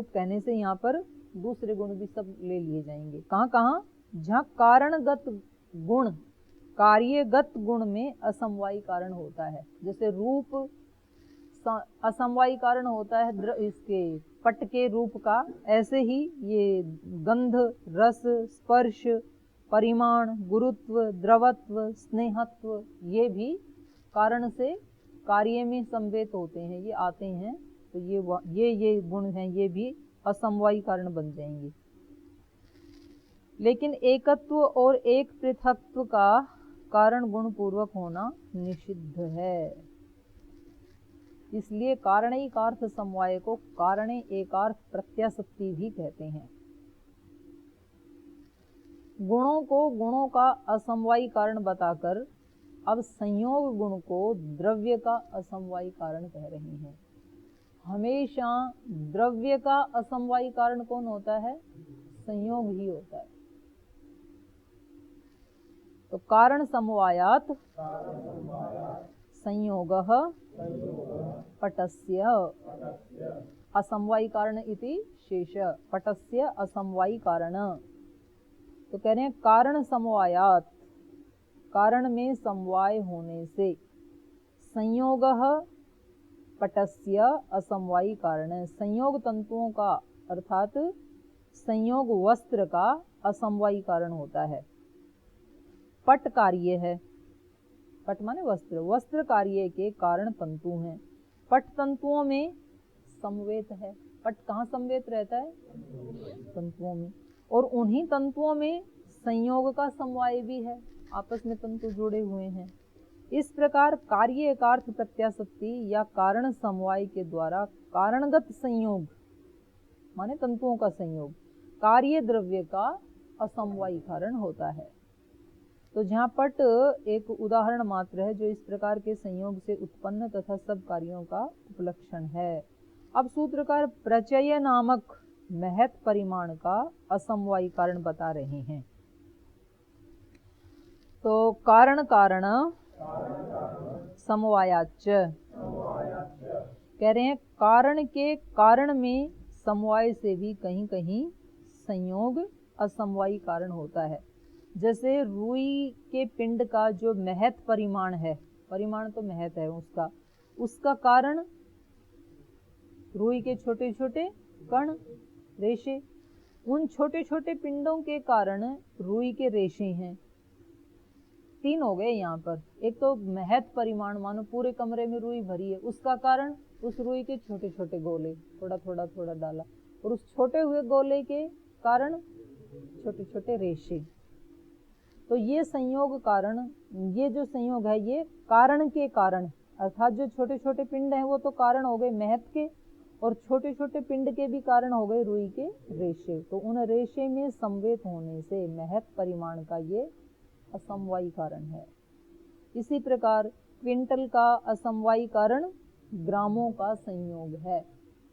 रूप कहने से यहाँ पर दूसरे गुण भी सब ले लिए जाएंगे। कहाँ कहाँ? जहाँ कारणगत गुण कार्यगत गुण में असमवायी कारण होता है। जैसे रूप असमवायी कारण होता है इसके पट के रूप का, ऐसे ही ये गंध, रस, स्पर्श, परिमाण, गुरुत्व, द्रवत्व, स्नेहत्व, ये भी कारण से कार्य में संवेत होते हैं, ये आते हैं। तो ये गुण हैं, ये भी असमवायी कारण बन जाएंगे। लेकिन एकत्व और एक पृथकत्व का कारण गुण पूर्वक होना निषिद्ध है। इसलिए कारणिकार्थ समवाय को कारणे एकार्थ प्रत्याशक्ति भी कहते हैं। गुणों को गुणों का असमवायी कारण बताकर अब संयोग गुण को द्रव्य का असमवायी कारण कह रहे हैं। हमेशा द्रव्य का असमवायी कारण कौन होता है? संयोग ही होता है। तो कारण समवायात संयोगः पटस्य असमवायी कारण इति शेष। पटस्य असमवायी कारण। तो कह रहे हैं कारण समवायात, कारण में समवाय होने से, संयोगः पटस्य असमवायी कारण, संयोग तंतुओं का अर्थात संयोग वस्त्र का असमवायी कारण होता है। पट कार्य है, पट माने वस्त्र, वस्त्र कार्य के कारण तंतु हैं। पट तंतुओं में समवेत है। पट कहाँ समवेत रहता है? तंतुओं में। और उन्हीं तंतुओं में संयोग का समवाय भी है, आपस में तंतु जुड़े हुए हैं। इस प्रकार कार्य एकार्थ प्रत्याशक्ति या कारण समवाय के द्वारा कारणगत संयोग माने तंतुओं का संयोग कार्य द्रव्य का असमवायी कारण होता है। तो जहाँ पट एक उदाहरण मात्र है जो इस प्रकार के संयोग से उत्पन्न तथा सब कार्यों का उपलक्षण है। अब सूत्रकार प्रचय नामक महत परिमाण का असमवायी कारण बता रहे हैं। तो कारण कारण समवायाच कह रहे हैं, कारण के कारण में समवाय से भी कहीं कहीं संयोग असमवायी कारण होता है। जैसे रुई के पिंड का जो महत परिमाण है, परिमाण तो महत है उसका कारण रुई के छोटे छोटे कण रेशे, उन छोटे छोटे पिंडों के कारण रुई के रेशे हैं। तीन हो गए यहाँ पर। एक तो महत परिमाण, मानो पूरे कमरे में रुई भरी है, उसका कारण उस रुई के छोटे छोटे गोले, थोड़ा थोड़ा थोड़ा डाला, और उस छोटे हुए गोले के कारण छोटे छोटे रेशे। तो ये संयोग कारण, ये जो संयोग है ये कारण के कारण, अर्थात जो छोटे छोटे पिंड हैं वो तो कारण हो गए महत के, और छोटे छोटे पिंड के भी कारण हो गए रुई के रेशे। तो उन रेशे में संवेत होने से महत परिमाण का ये असमवायी कारण है। इसी प्रकार क्विंटल का असमवायी कारण ग्रामों का संयोग है।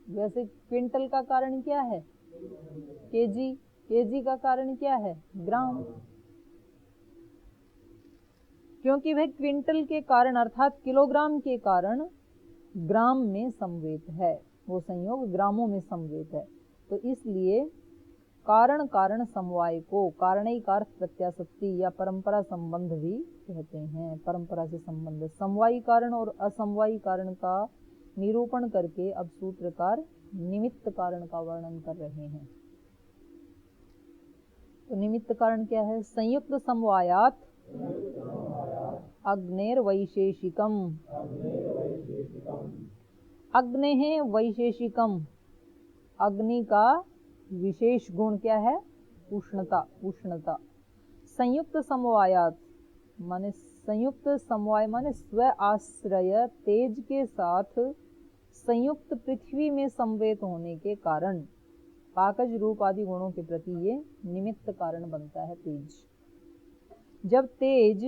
वैसे क्विंटल का कारण क्या है? केजी, केजी का कारण क्या है? ग्राम। क्योंकि वह क्विंटल के कारण अर्थात किलोग्राम के कारण ग्राम में संवेत है, वो संयोग ग्रामों में संवेत है। तो इसलिए कारण कारण समवाय को कारणिकार्थ प्रत्याशक्ति या परंपरा संबंध भी कहते हैं। परंपरा से संबंध, समवायी कारण और असमवायी कारण का निरूपण करके अब सूत्रकार निमित्त कारण का वर्णन कर रहे हैं। तो निमित्त कारण क्या है? संयुक्त समवायात अग्नेर्वैशेषिकम। अग्नेः वैशेषिकम, अग्नि का विशेष गुण क्या है? उष्णता, उष्णता। संयुक्त समवायात माने संयुक्त समवाय माने स्व आश्रय तेज के साथ संयुक्त पृथ्वी में संवेत होने के कारण पाकज रूप आदि गुणों के प्रति ये निमित्त कारण बनता है तेज। जब तेज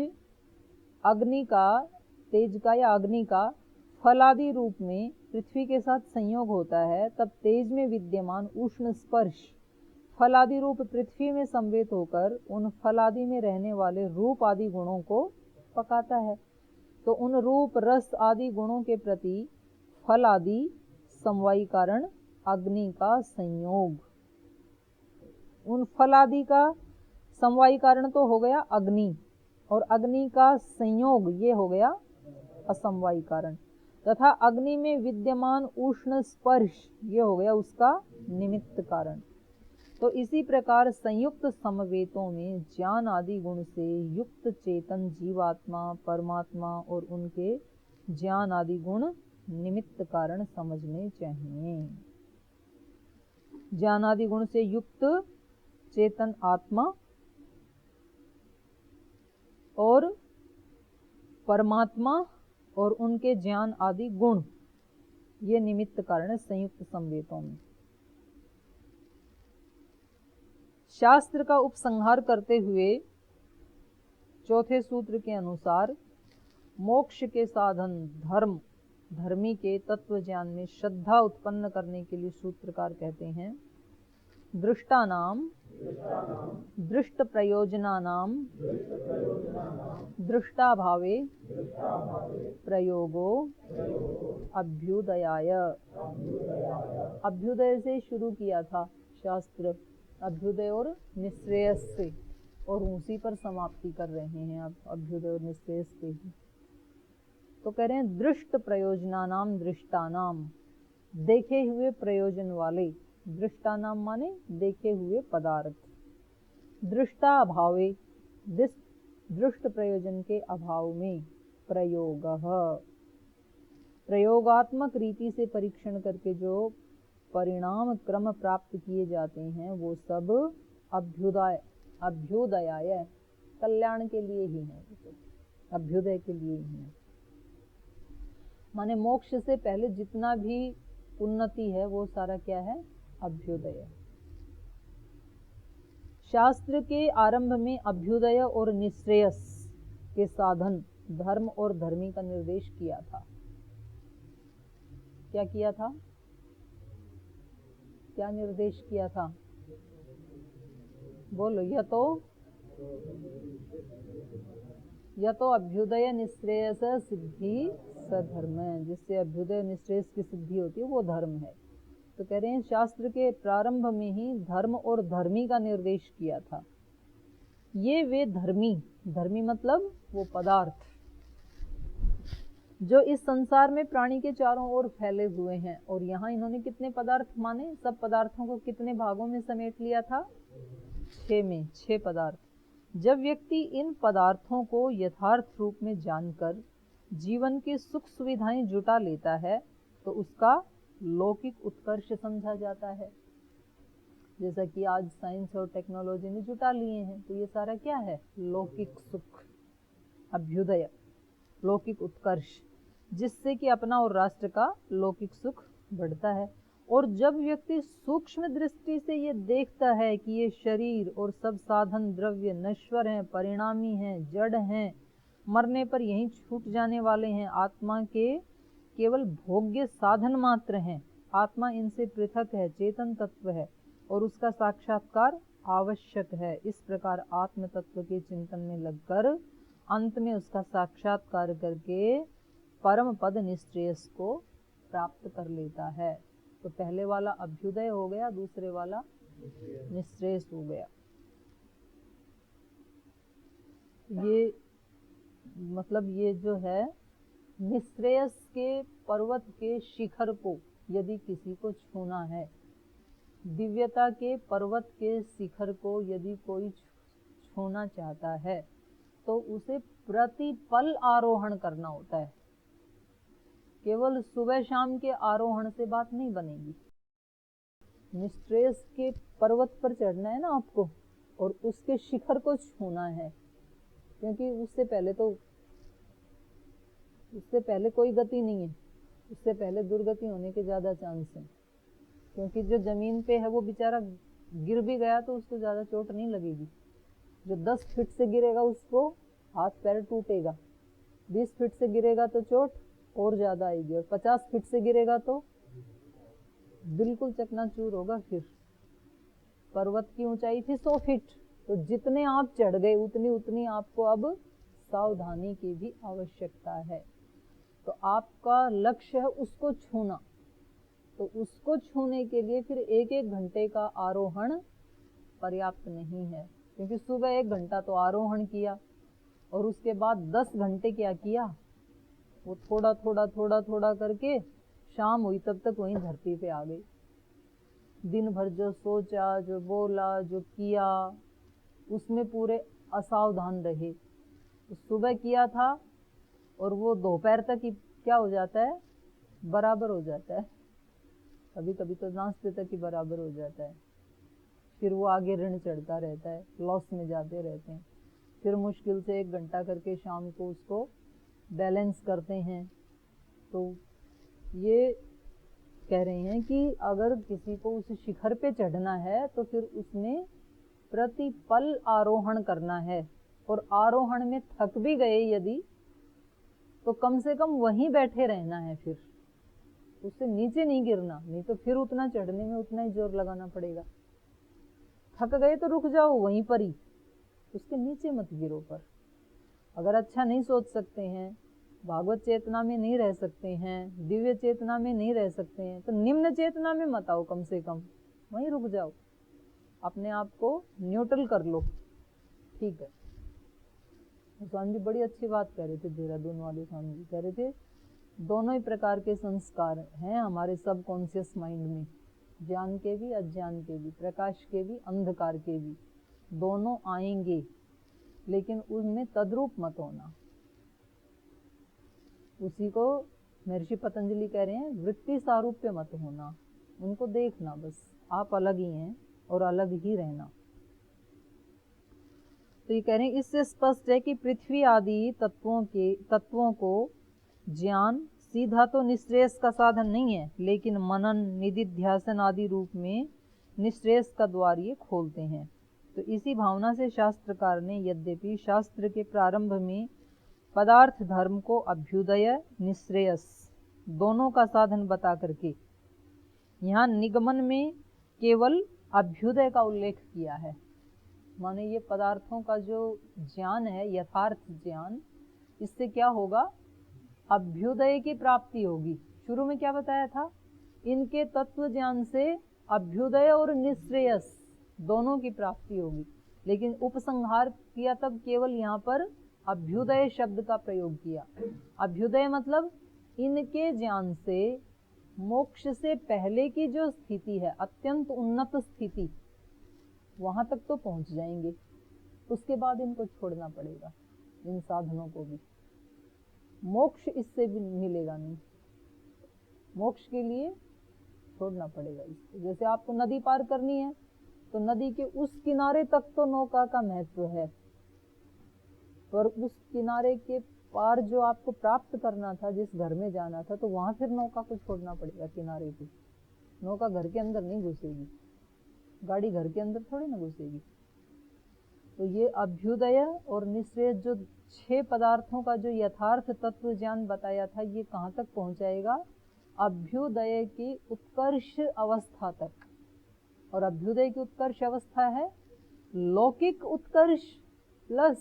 का या अग्नि का फलादि रूप में पृथ्वी के साथ संयोग होता है, तब तेज में विद्यमान उष्ण स्पर्श फलादि रूप पृथ्वी में संवेत होकर उन फलादि में रहने वाले रूप आदि गुणों को पकाता है। तो उन रूप रस आदि गुणों के प्रति फल आदि समवायी कारण अग्नि का संयोग। उन फलादि का समवायी कारण तो हो गया अग्नि, और अग्नि का संयोग ये हो गया असमवायी कारण, तथा अग्नि में विद्यमान उष्ण स्पर्श ये हो गया उसका निमित्त कारण। तो इसी प्रकार संयुक्त समवेतों में ज्ञान आदि गुण से युक्त चेतन जीवात्मा, परमात्मा और उनके ज्ञान आदि गुण निमित्त कारण समझने चाहिए। ज्ञान आदि गुण से युक्त चेतन आत्मा और परमात्मा और उनके ज्ञान आदि गुण ये निमित्त कारण है संयुक्त समवेतों में। शास्त्र का उपसंहार करते हुए चौथे सूत्र के अनुसार मोक्ष के साधन धर्म, धर्मी के तत्व ज्ञान में श्रद्धा उत्पन्न करने के लिए सूत्रकार कहते हैं दृष्टानाम दृष्ट प्रयोजनानाम दृष्टाभावे प्रयोगो अभ्युदयाय। अभ्युदय से शुरू किया था शास्त्र, अभ्युदय और निश्रेयस से, और उसी पर समाप्ति कर रहे हैं अब अभ्युदय और निश्रेयस पे ही। तो कह रहे हैं दृष्ट प्रयोजनानाम दृष्टानाम, देखे हुए प्रयोजन वाले, दृष्टानाम माने देखे हुए पदार्थ, दृष्टा अभावे दृष्ट प्रयोजन के अभाव में, प्रयोगः प्रयोगात्मक रीति से परीक्षण करके जो परिणाम क्रम प्राप्त किए जाते हैं वो सब अभ्युदयाय कल्याण के लिए ही है, अभ्युदय के लिए ही है। माने मोक्ष से पहले जितना भी उन्नति है वो सारा क्या है, अभ्युदय। शास्त्र के आरंभ में अभ्युदय और निश्रेयस के साधन धर्म और धर्मी का निर्देश किया था। क्या किया था, क्या निर्देश किया था, बोलो। या तो अभ्युदय निश्रेयस सिद्धि सधर्म है, जिससे अभ्युदय निश्रेयस की सिद्धि होती है वो धर्म है। तो कह रहे हैं शास्त्र के प्रारंभ में ही धर्म और धर्मी का निर्देश किया था। ये वे धर्मी, धर्मी मतलब वो पदार्थ जो इस संसार में प्राणी के चारों ओर फैले हुए हैं। और यहाँ इन्होंने कितने पदार्थ माने, सब पदार्थों को कितने भागों में समेट लिया था, 6 में, 6 पदार्थ। जब व्यक्ति इन पदार्थों को यथार्थ रूप में जानकर जीवन की सुख सुविधाएं जुटा लेता है तो उसका लौकिक उत्कर्ष समझा जाता है। जैसा कि आज साइंस और टेक्नोलॉजी ने जुटा लिए हैं, तो ये सारा क्या है, लौकिक सुख, अभ्युदय, लौकिक उत्कर्ष, जिससे कि अपना और राष्ट्र का लौकिक सुख बढ़ता है। और जब व्यक्ति सूक्ष्म दृष्टि से ये देखता है कि ये शरीर और सब साधन द्रव्य नश्वर हैं, परिणामी हैं, जड़ हैं, मरने पर यहीं छूट जाने वाले हैं, आत्मा के केवल भोग्य साधन मात्र हैं, आत्मा इनसे पृथक है, चेतन तत्व है और उसका साक्षात्कार आवश्यक है। इस प्रकार आत्म तत्व के चिंतन में लगकर अंत में उसका साक्षात्कार करके परम पद निश्रेयस को प्राप्त कर लेता है। तो पहले वाला अभ्युदय हो गया, दूसरे वाला निश्रेयस हो गया। ये मतलब ये जो है निश्रेयस के पर्वत के शिखर को यदि किसी को छूना है, दिव्यता के पर्वत के शिखर को यदि कोई छूना चाहता है तो उसे प्रतिपल आरोहण करना होता है। केवल सुबह शाम के आरोहण से बात नहीं बनेगी। निश्रेयस के पर्वत पर चढ़ना है ना आपको, और उसके शिखर को छूना है, क्योंकि उससे पहले कोई गति नहीं है, उससे पहले दुर्गति होने के ज्यादा चांस हैं। क्योंकि जो जमीन पे है वो बेचारा गिर भी गया तो उसको ज्यादा चोट नहीं लगेगी। जो 10 फीट से गिरेगा उसको हाथ पैर टूटेगा, 20 फीट से गिरेगा तो चोट और ज्यादा आएगी, और 50 फीट से गिरेगा तो बिल्कुल चकनाचूर होगा। फिर पर्वत की ऊंचाई थी 100 फीट, तो जितने आप चढ़ गए उतनी आपको अब सावधानी की भी आवश्यकता है। तो आपका लक्ष्य है उसको छूना। तो उसको छूने के लिए फिर 1-1 घंटे का आरोहण पर्याप्त नहीं है, क्योंकि सुबह 1 घंटा तो आरोहण किया और उसके बाद 10 घंटे क्या किया, वो थोड़ा थोड़ा थोड़ा थोड़ा करके शाम हुई तब तक वहीं धरती पे आ गई। दिन भर जो सोचा, जो बोला, जो किया, उसमें पूरे असावधान रहे। तो सुबह किया था और वो दोपहर तक ही क्या हो जाता है, बराबर हो जाता है, कभी कभी तो नाश्ते तक ही बराबर हो जाता है। फिर वो आगे ऋण चढ़ता रहता है, लॉस में जाते रहते हैं। फिर मुश्किल से 1 घंटा करके शाम को उसको बैलेंस करते हैं। तो ये कह रहे हैं कि अगर किसी को उस शिखर पे चढ़ना है तो फिर उसने प्रतिपल आरोहण करना है, और आरोहण में थक भी गए यदि तो कम से कम वहीं बैठे रहना है, फिर उससे नीचे नहीं गिरना, नहीं तो फिर उतना चढ़ने में उतना ही जोर लगाना पड़ेगा। थक गए तो रुक जाओ वहीं पर ही, उसके नीचे मत गिरो। पर अगर अच्छा नहीं सोच सकते हैं, भागवत चेतना में नहीं रह सकते हैं, दिव्य चेतना में नहीं रह सकते हैं, तो निम्न चेतना में मत आओ, कम से कम वहीं रुक जाओ, अपने आप को न्यूट्रल कर लो। ठीक है, स्वामी जी बड़ी अच्छी बात कह रहे थे, देहरादून वाले स्वामी जी कह रहे थे दोनों ही प्रकार के संस्कार हैं हमारे सबकॉन्शियस माइंड में, ज्ञान के भी अज्ञान के भी, प्रकाश के भी अंधकार के भी, दोनों आएंगे, लेकिन उनमें तद्रूप मत होना। उसी को महर्षि पतंजलि कह रहे हैं, वृत्ति सारूप्य मत होना, उनको देखना बस, आप अलग ही हैं और अलग ही रहना। तो ये कह रहे हैं, इससे स्पष्ट है कि पृथ्वी आदि तत्वों को ज्ञान सीधा तो निश्रेयस का साधन नहीं है, लेकिन मनन, निधिध्यासन आदि रूप में निश्रेयस का द्वार ये खोलते हैं। तो इसी भावना से शास्त्रकार ने यद्यपि शास्त्र के प्रारंभ में पदार्थ धर्म को अभ्युदय, निश्रेयस दोनों का साधन बता करके यहाँ निगमन में केवल अभ्युदय का उल्लेख किया है। माने ये पदार्थों का जो ज्ञान है, यथार्थ ज्ञान, इससे क्या होगा, अभ्युदय की प्राप्ति होगी। शुरू में क्या बताया था, इनके तत्व ज्ञान से अभ्युदय और निश्रेयस दोनों की प्राप्ति होगी, लेकिन उपसंहार किया तब केवल यहाँ पर अभ्युदय शब्द का प्रयोग किया। अभ्युदय मतलब इनके ज्ञान से मोक्ष से पहले की जो स्थिति है, अत्यंत उन्नत स्थिति, वहां तक तो पहुंच जाएंगे, उसके बाद इनको छोड़ना पड़ेगा, इन साधनों को भी। मोक्ष इससे भी मिलेगा नहीं, मोक्ष के लिए छोड़ना पड़ेगा इसको। जैसे आपको नदी पार करनी है तो नदी के उस किनारे तक तो नौका का महत्व है, पर उस किनारे के पार जो आपको प्राप्त करना था, जिस घर में जाना था, तो वहां फिर नौका को छोड़ना पड़ेगा किनारे पे। नौका घर के अंदर नहीं घुसेगी, गाड़ी घर के अंदर थोड़ी ना घुसेगी। तो ये अभ्युदय और निश्रेयस जो 6 पदार्थों का जो यथार्थ तत्व ज्ञान बताया था, ये कहाँ तक पहुंचाएगा, अभ्युदय की उत्कर्ष अवस्था तक। और अभ्युदय की उत्कर्ष अवस्था है लौकिक उत्कर्ष प्लस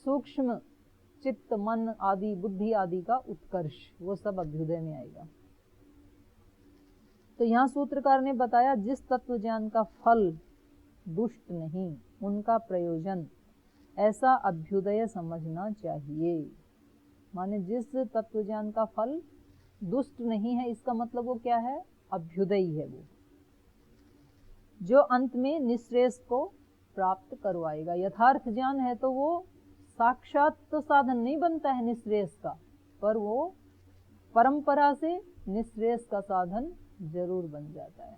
सूक्ष्म चित्त, मन आदि, बुद्धि आदि का उत्कर्ष, वो सब अभ्युदय में आएगा। तो यहाँ सूत्रकार ने बताया, जिस तत्व ज्ञान का फल दुष्ट नहीं, उनका प्रयोजन ऐसा अभ्युदय समझना चाहिए। माने जिस तत्व ज्ञान का फल दुष्ट नहीं है, इसका मतलब वो क्या है, अभ्युदय है वो, जो अंत में निश्रेयस को प्राप्त करवाएगा। यथार्थ ज्ञान है तो वो साक्षात तो साधन नहीं बनता है निश्रेयस का, पर वो परंपरा से निश्रेयस का साधन जरूर बन जाता है।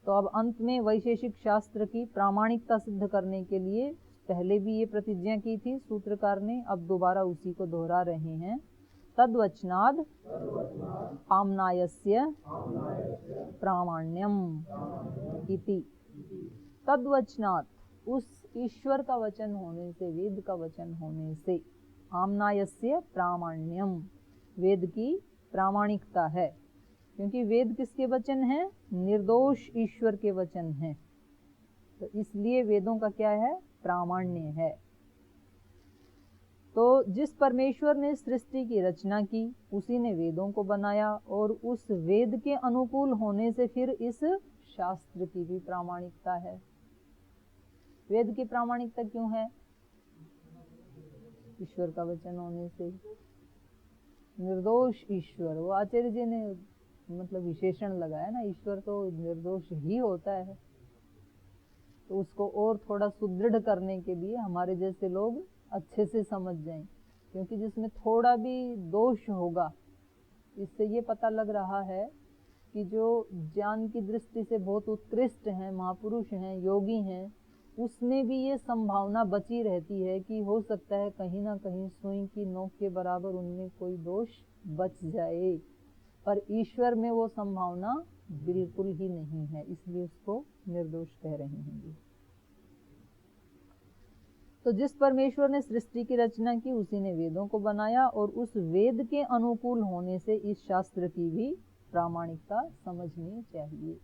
तो अब अंत में वैशेषिक शास्त्र की प्रामाणिकता सिद्ध करने के लिए, पहले भी ये प्रतिज्ञा की थी सूत्रकार ने, अब दोबारा उसी को दोहरा रहे हैं। तद्वचनाद आम्नायस्य प्रामाण्यम इति। तद्वचनात्, उस ईश्वर का वचन होने से, वेद का वचन होने से, आम्नायस्य प्रामाण्यम, वेद की प्रामाणिकता है, क्योंकि वेद किसके वचन हैं, निर्दोष ईश्वर के वचन हैं, तो इसलिए वेदों का क्या है, प्रामाण्य है। तो जिस परमेश्वर ने सृष्टि की रचना की उसी ने वेदों को बनाया, और उस वेद के अनुकूल होने से फिर इस शास्त्र की भी प्रामाणिकता है। वेद की प्रामाणिकता क्यों है? ईश्वर का वचन होने से। निर्दोष ईश्वर, वो आचार्य जी ने मतलब विशेषण लगाया ना, ईश्वर तो निर्दोष ही होता है। तो उसको और थोड़ा सुदृढ़ करने के लिए हमारे जैसे लोग अच्छे से समझ जाएं, क्योंकि जिसमें थोड़ा भी दोष होगा, इससे ये पता लग रहा है कि जो ज्ञान की दृष्टि से बहुत उत्कृष्ट हैं, महापुरुष हैं, योगी हैं, उसमें भी ये संभावना बची रहती है कि हो सकता है कहीं ना कहीं सुई की नोक के बराबर उनमें कोई दोष बच जाए, पर ईश्वर में वो संभावना बिल्कुल ही नहीं है, इसलिए उसको निर्दोष कह रहे हैं। तो जिस परमेश्वर ने सृष्टि की रचना की उसी ने वेदों को बनाया, और उस वेद के अनुकूल होने से इस शास्त्र की भी प्रामाणिकता समझनी चाहिए।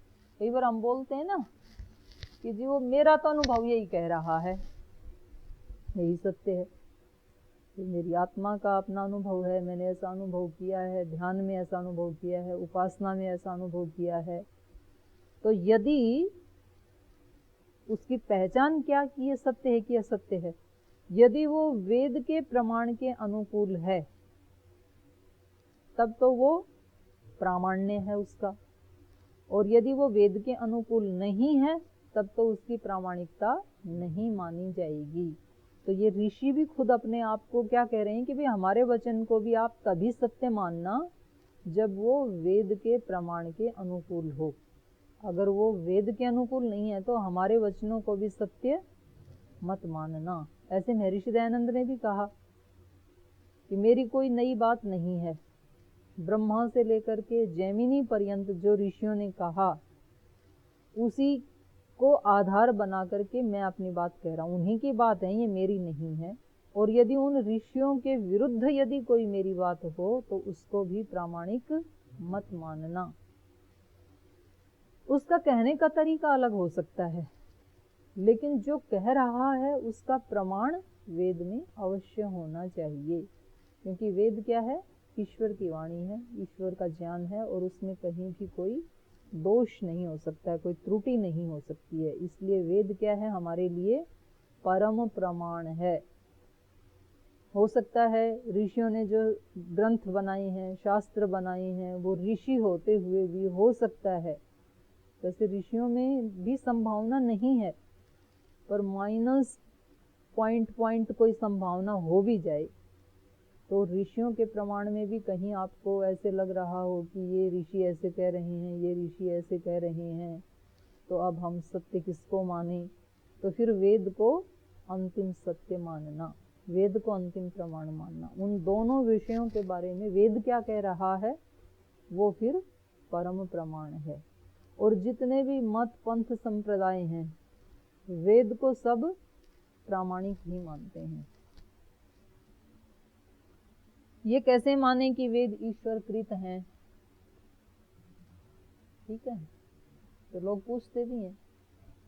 कई बार हम बोलते हैं ना कि जी वो मेरा तो अनुभव यही कह रहा है, यही सत्य है, तो मेरी आत्मा का अपना अनुभव है, मैंने ऐसा अनुभव किया है, ध्यान में ऐसा अनुभव किया है, उपासना में ऐसा अनुभव किया है। तो यदि उसकी पहचान क्या कि ये सत्य है कि असत्य है, यदि वो वेद के प्रमाण के अनुकूल है तब तो वो प्रामाण्य है उसका, और यदि वो वेद के अनुकूल नहीं है तब तो उसकी प्रामाणिकता नहीं मानी जाएगी। तो ये ऋषि भी खुद अपने आप को क्या कह रहे हैं कि भाई हमारे वचन को भी आप तभी सत्य मानना जब वो वेद के प्रमाण के अनुकूल हो। अगर वो वेद के अनुकूल नहीं है तो हमारे वचनों को भी सत्य मत मानना। ऐसे महर्षि दयानंद ने भी कहा कि मेरी कोई नई बात नहीं है, ब्रह्मा से लेकर के जैमिनी पर्यंत जो ऋषियों ने कहा उसी को आधार बना करके मैं अपनी बात कह रहा हूँ, उन्हीं की बात है, ये मेरी नहीं है। और यदि उन ऋषियों के विरुद्ध यदि कोई मेरी बात हो तो उसको भी प्रामाणिक मत मानना। उसका कहने का तरीका अलग हो सकता है, लेकिन जो कह रहा है उसका प्रमाण वेद में अवश्य होना चाहिए, क्योंकि वेद क्या है? ईश्वर की वाणी है, ईश्वर का ज्ञान है, और उसमें कहीं भी कोई दोष नहीं हो सकता है, कोई त्रुटि नहीं हो सकती है। इसलिए वेद क्या है? हमारे लिए परम प्रमाण है। हो सकता है ऋषियों ने जो ग्रंथ बनाए हैं, शास्त्र बनाए हैं, वो ऋषि होते हुए भी हो सकता है, वैसे ऋषियों में भी संभावना नहीं है, पर माइनस पॉइंट कोई संभावना हो भी जाए तो ऋषियों के प्रमाण में भी कहीं आपको ऐसे लग रहा हो कि ये ऋषि ऐसे कह रहे हैं, ये ऋषि ऐसे कह रहे हैं, तो अब हम सत्य किसको माने? तो फिर वेद को अंतिम सत्य मानना, वेद को अंतिम प्रमाण मानना। उन दोनों विषयों के बारे में वेद क्या कह रहा है वो फिर परम प्रमाण है। और जितने भी मत पंथ संप्रदाय हैं वेद को सब प्रामाणिक ही मानते हैं। ये कैसे माने कि वेद ईश्वरकृत हैं? ठीक है, तो लोग पूछते भी हैं,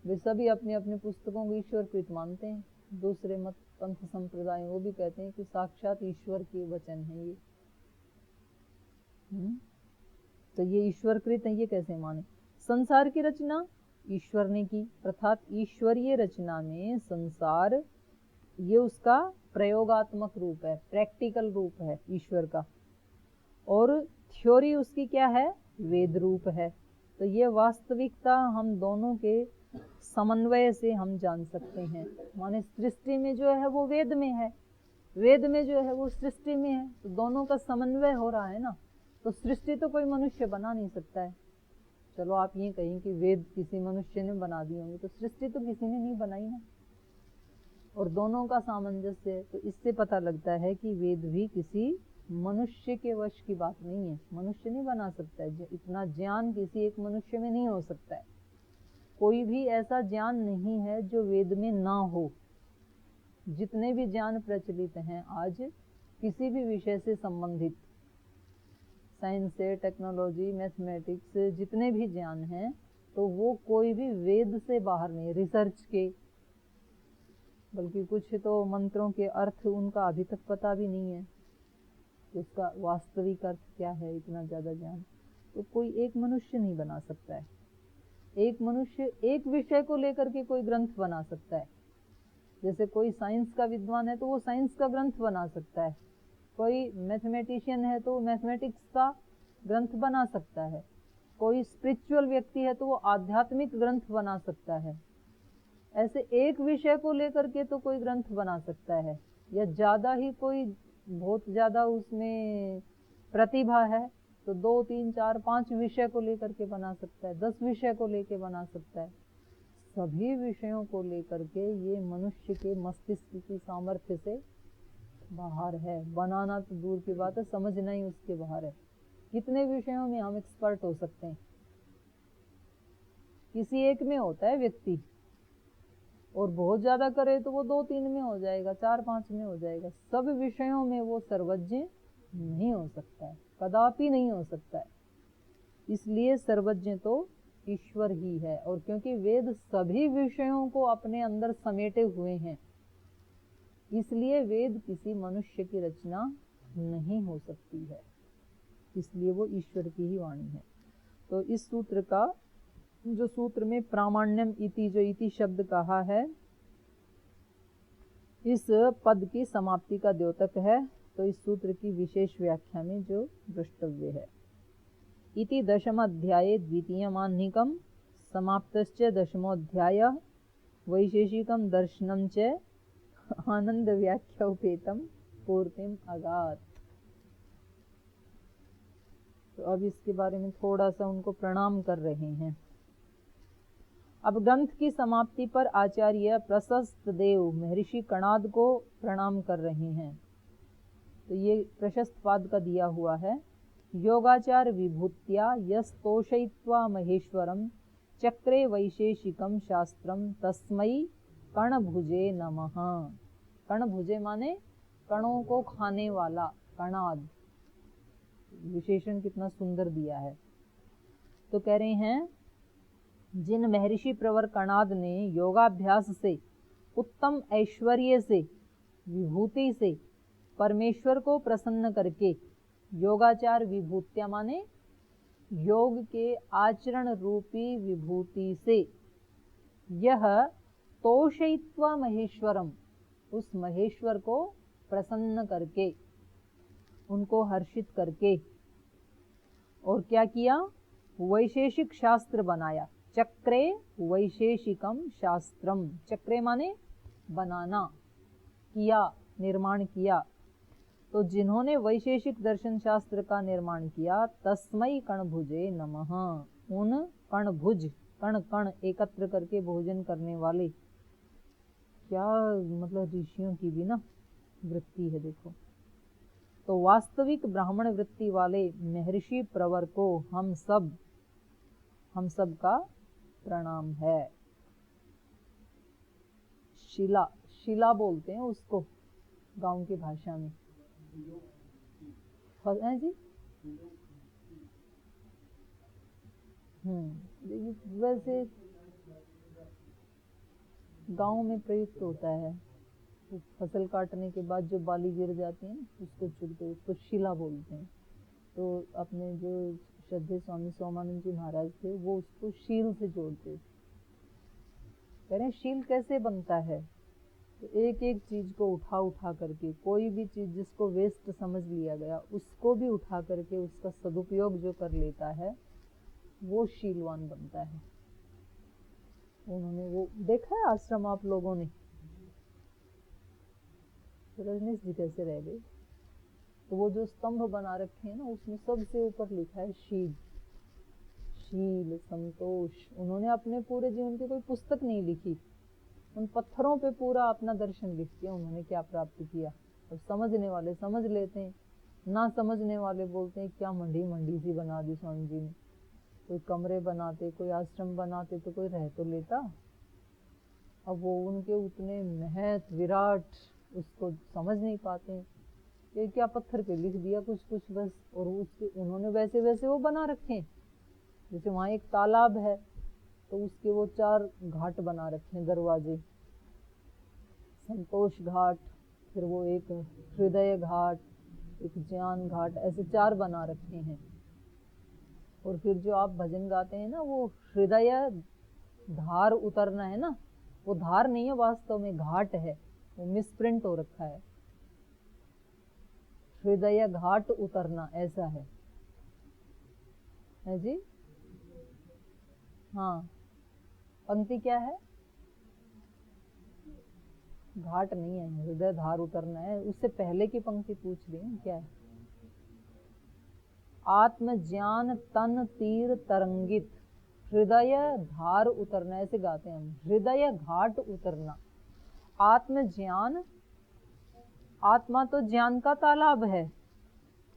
वे सभी अपने अपने पुस्तकों को ईश्वरकृत मानते हैं। दूसरे मत पंथ संप्रदाय वो भी कहते हैं कि साक्षात ईश्वर के वचन है ये। तो ये ईश्वरकृत है, ये कैसे माने? संसार की रचना ईश्वर ने की, अर्थात ईश्वरीय रचना में संसार ये उसका प्रयोगात्मक रूप है, प्रैक्टिकल रूप है ईश्वर का, और थ्योरी उसकी क्या है? वेद रूप है। तो ये वास्तविकता हम दोनों के समन्वय से हम जान सकते हैं। माने सृष्टि में जो है वो वेद में है, वेद में जो है वो सृष्टि में है, तो दोनों का समन्वय हो रहा है ना। तो सृष्टि तो कोई मनुष्य बना नहीं सकता है। चलो आप ये कहें कि वेद किसी मनुष्य ने बना दी होंगी, तो सृष्टि तो किसी ने नहीं बनाई ना, और दोनों का सामंजस्य है। तो इससे पता लगता है कि वेद भी किसी मनुष्य के वश की बात नहीं है, मनुष्य नहीं बना सकता है। इतना ज्ञान किसी एक मनुष्य में नहीं हो सकता है। कोई भी ऐसा ज्ञान नहीं है जो वेद में ना हो। जितने भी ज्ञान प्रचलित हैं आज किसी भी विषय से संबंधित, साइंस से टेक्नोलॉजी, मैथमेटिक्स, जितने भी ज्ञान हैं, तो वो कोई भी वेद से बाहर नहीं, रिसर्च के बल्कि कुछ तो मंत्रों के अर्थ उनका अभी तक पता भी नहीं है, उसका वास्तविक अर्थ क्या है, इतना ज़्यादा ज्ञान तो कोई एक मनुष्य नहीं बना सकता है। एक मनुष्य एक विषय को लेकर के कोई ग्रंथ बना सकता है। जैसे कोई साइंस का विद्वान है तो वो साइंस का ग्रंथ बना सकता है, कोई मैथमेटिशियन है तो मैथमेटिक्स का ग्रंथ बना सकता है, कोई स्पिरिचुअल व्यक्ति है तो वो आध्यात्मिक ग्रंथ बना सकता है। ऐसे एक विषय को लेकर के तो कोई ग्रंथ बना सकता है, या ज़्यादा ही कोई बहुत ज़्यादा उसमें प्रतिभा है तो 2, 3, 4, 5 विषय को लेकर के बना सकता है, 10 विषय को लेकर बना सकता है। सभी विषयों को लेकर के ये मनुष्य के मस्तिष्क की सामर्थ्य से बाहर है। बनाना तो दूर की बात है, समझना ही उसके बाहर है। कितने विषयों में हम एक्सपर्ट हो सकते हैं? किसी एक में होता है व्यक्ति, और बहुत ज्यादा करे तो वो 2, 3 में हो जाएगा, 4, 5 में हो जाएगा। सब विषयों में वो सर्वज्ञ नहीं हो सकता है, कदापि नहीं हो सकता है। इसलिए सर्वज्ञ तो ईश्वर ही है। और क्योंकि वेद सभी विषयों को अपने अंदर समेटे हुए हैं, इसलिए वेद किसी मनुष्य की रचना नहीं हो सकती है, इसलिए वो ईश्वर की ही वाणी है। तो इस सूत्र का जो सूत्र में प्रामाण्यम इति, जो इति शब्द कहा है, इस पद की समाप्ति का द्योतक है। तो इस सूत्र की विशेष व्याख्या में जो द्रष्टव्य है, इति दशमाध्याये द्वितीयमाह्निकं समाप्तश्च दशमोऽध्यायः वैशेषिकं दर्शनं च आनंद व्याख्योपेतम पूर्तिम अगात। तो अब इसके बारे में थोड़ा सा उनको प्रणाम कर रहे हैं। अब ग्रंथ की समाप्ति पर आचार्य प्रशस्त देव महर्षि कणाद को प्रणाम कर रहे हैं। तो ये प्रशस्त पाद का दिया हुआ है। योगाचार विभूत्या यस्तोषयित्वा महेश्वरम चक्रे वैशेषिकम शास्त्रम तस्मै कणभुजे नमः। कणभुजे माने कणों को खाने वाला, कणाद। विशेषण कितना सुंदर दिया है। तो कह रहे हैं, जिन महर्षि प्रवर कणाद ने योगाभ्यास से, उत्तम ऐश्वर्य से, विभूति से परमेश्वर को प्रसन्न करके, योगाचार विभूत्या माने योग के आचरण रूपी विभूति से, यह तोषयित्वा महेश्वरम, उस महेश्वर को प्रसन्न करके, उनको हर्षित करके, और क्या किया? वैशेषिक शास्त्र बनाया। चक्रे वैशेषिकम शास्त्रम, चक्रे माने बनाना, किया, निर्माण किया। तो जिन्होंने वैशेषिक दर्शन शास्त्र का निर्माण किया, तस्मै कणभुजे नमः, उन कणभुज, कण कण एकत्र करके भोजन करने वाले, क्या मतलब ऋषियों की भी ना वृत्ति है देखो। तो वास्तविक ब्राह्मण वृत्ति वाले महर्षि प्रवर को हम सब का प्रणाम है। शिला, शिला बोलते हैं उसको गांव की भाषा में, है जी। वैसे गांव में प्रयुक्त होता है। तो फसल काटने के बाद जो बाली गिर जाती है ना, उसको चुनते, उसको शिला बोलते हैं। तो अपने जो श्रद्धेय स्वामी सोमानंद जी महाराज थे, वो उसको शील से जोड़ते। कह रहे हैं शील कैसे बनता है? तो एक एक चीज को उठा करके, कोई भी चीज जिसको वेस्ट समझ लिया गया उसको भी उठा करके उसका सदुपयोग जो कर लेता है, वो शीलवान बनता है। उन्होंने वो देखा है आश्रम आप लोगों ने? रजनीश जी कैसे रह गए? तो वो जो स्तंभ बना रखे हैं ना, उसमें सबसे ऊपर लिखा है शील, शील, संतोष। उन्होंने अपने पूरे जीवन की कोई पुस्तक नहीं लिखी, उन पत्थरों पे पूरा अपना दर्शन लिख दिया उन्होंने, क्या प्राप्त किया। और समझने वाले समझ लेते हैं, ना समझने वाले बोलते हैं क्या मंडी सी बना दी स्वामी जी ने। कोई कमरे बनाते, कोई आश्रम बनाते तो कोई रह तो लेता। अब वो उनके उतने महत विराट उसको समझ नहीं पाते हैं, ये क्या पत्थर पे लिख दिया कुछ कुछ बस। और उसके उन्होंने वैसे वैसे वो बना रखे हैं। जैसे वहाँ एक तालाब है तो उसके वो 4 घाट बना रखे हैं, दरवाजे। संतोष घाट, फिर वो एक हृदय घाट, एक ज्ञान घाट, ऐसे 4 बना रखे हैं। और फिर जो आप भजन गाते हैं ना, वो हृदय धार उतरना है ना, वो धार नहीं है, वास्तव में घाट है, वो मिसप्रिंट हो रखा है, हृदय घाट उतरना ऐसा है जी। हाँ, पंक्ति क्या है? घाट नहीं है, हृदय धार उतरना है। उससे पहले की पंक्ति पूछ रही हूँ, क्या है? आत्म ज्ञान तन तीर तरंगित, हृदय धार उतरना, ऐसे गाते हैं हम, हृदय घाट उतरना। आत्म ज्ञान, आत्मा तो ज्ञान का तालाब है,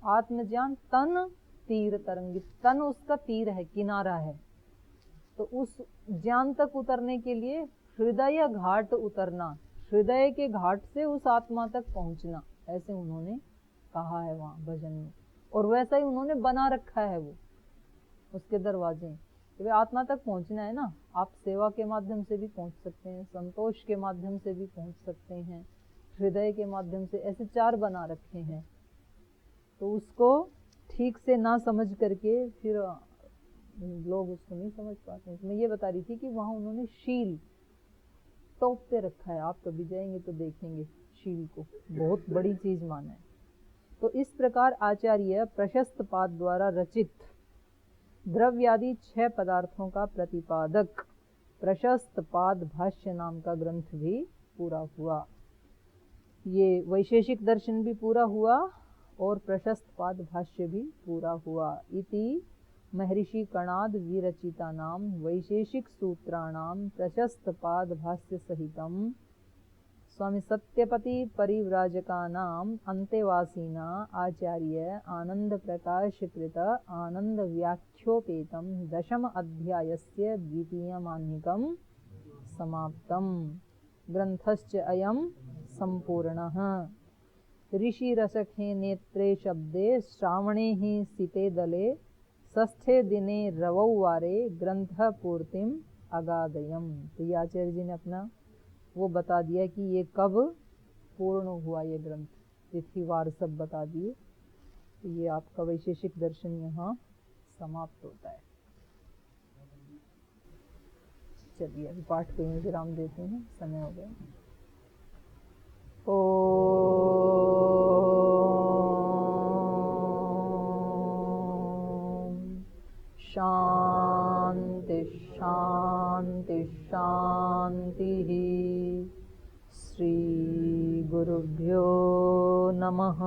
आत्म ज्ञान तन तीर तरंगित, तन उसका तीर है, किनारा है, तो उस ज्ञान तक उतरने के लिए हृदय घाट उतरना, हृदय के घाट से उस आत्मा तक पहुंचना, ऐसे उन्होंने कहा है वहां भजन में। और वैसा ही उन्होंने बना रखा है वो उसके दरवाजे कि भाई आत्मा तक पहुंचना है ना, आप सेवा के माध्यम से भी पहुंच सकते हैं, संतोष के माध्यम से भी पहुंच सकते हैं, हृदय के माध्यम से, ऐसे 4 बना रखे हैं। तो उसको ठीक से ना समझ करके फिर लोग उसको नहीं समझ पाते। मैं ये बता रही थी कि वहां उन्होंने शील टॉप पे रखा है, आप कभी जाएंगे तो देखेंगे, शील को बहुत बड़ी चीज माना है। तो इस प्रकार आचार्य प्रशस्त पाद द्वारा रचित द्रव्यादि 6 पदार्थों का प्रतिपादक प्रशस्त पाद भाष्य नाम का ग्रंथ भी पूरा हुआ। ये वैशेषिक दर्शन भी पूरा हुआ और प्रशस्त पाद भाष्य भी पूरा हुआ। इति महर्षि कणाद विरचिता नाम वैशेषिक सूत्राणाम प्रशस्त पाद भाष्य सहितम स्वामी सत्यपति परिव्राजकानाम अंतेवासीना आचार्य आनंद प्रकाश कृत आनंद व्याख्योपेतम 10th अध्यायस्य 2nd मान्यकम समाप्तम। ग्रंथश्च अयम संपूर्णः। ऋषिरसखे नेत्रे शब्दे श्रावणे ही सिते दले षष्ठे दिने रवौ वारे ग्रंथ पूर्तिम अगाधयम। तो ये आचार्य जी ने अपना वो बता दिया कि ये कब पूर्ण हुआ, ये ग्रंथ तिथिवार सब बता दिए। तो ये आपका वैशेषिक दर्शन यहाँ समाप्त होता है। चलिए अभी पाठ को यहीं विराम देते हैं, समय हो गया। शांति शांति शांति। श्री गुरुभ्यो नमः।